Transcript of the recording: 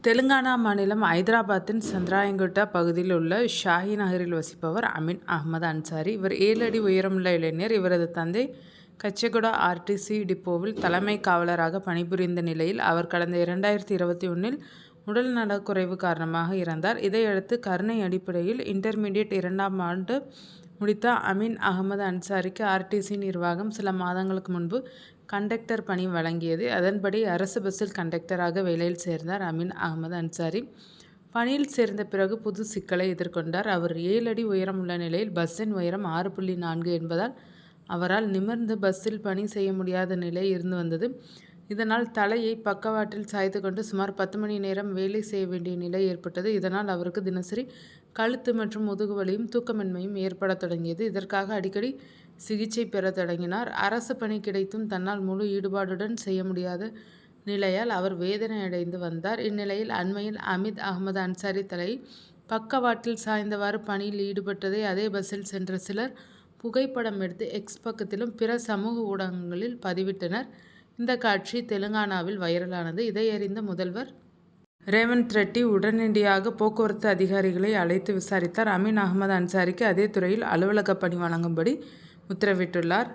தெலுங்கானா மாநிலம் ஐதராபாத்தின் சந்திராயங்குட்டா பகுதியில் உள்ள ஷாஹி நகரில் வசிப்பவர் அமீன் அகமது அன்சாரி. இவர் 7 அடி உயரமுள்ள இளைஞர். இவரது தந்தை கச்சேகுடா ஆர்டிசி டிப்போவில் தலைமை காவலராக பணிபுரிந்த நிலையில் அவர் கடந்த 2021இல் உடல் நலக்குறைவு காரணமாக இறந்தார். இதையடுத்து கருணை அடிப்படையில் இன்டர்மீடியட் 2ஆம் ஆண்டு முடித்த அமீன் அகமது அன்சாரிக்கு ஆர்டிசி நிர்வாகம் சில மாதங்களுக்கு முன்பு கண்டக்டர் பணி வழங்கியது. அதன்படி அரசு பஸ்ஸில் கண்டக்டராக வேலையில் சேர்ந்தார் அமீன் அகமது அன்சாரி. பணியில் சேர்ந்த பிறகு புது சிக்கலை எதிர்கொண்டார். அவர் 7 அடி உயரம் உள்ள நிலையில் பஸ்ஸின் உயரம் 6.4 என்பதால் அவரால் நிமிர்ந்து பஸ்ஸில் பணி செய்ய முடியாத நிலை இருந்து வந்தது. இதனால் தலையை பக்கவாட்டில் சாய்த்து கொண்டு சுமார் 10 மணி நேரம் வேலை செய்ய வேண்டிய நிலை ஏற்பட்டது. இதனால் அவருக்கு தினசரி கழுத்து மற்றும் முதுகு வலியும் தூக்கமின்மையும் ஏற்பட தொடங்கியது. இதற்காக அடிக்கடி சிகிச்சை பெற தொடங்கினார். அரசு பணி கிடைத்தும் தன்னால் முழு ஈடுபாடுடன் செய்ய முடியாத நிலையால் அவர் வேதனை அடைந்து வந்தார். இந்நிலையில் அண்மையில் அமீன் அகமது அன்சாரி தலை பக்கவாட்டில் சாய்ந்தவாறு பணியில் ஈடுபட்டதை அதே பஸ்ஸில் சென்ற சிலர் புகைப்படம் எடுத்து எக்ஸ் பக்கத்திலும் பிற சமூக ஊடகங்களில் பதிவிட்டனர். இந்த காட்சி தெலுங்கானாவில் வைரலானது. இதை அறிந்த முதல்வர் ரேவந்த் ரெட்டி உடனடியாக போக்குவரத்து அதிகாரிகளை அழைத்து விசாரித்தார். அமீன் அகமது அன்சாரிக்கு அதே துறையில் அலுவலக பணி வழங்கும்படி உத்தரவிட்டுள்ளார்.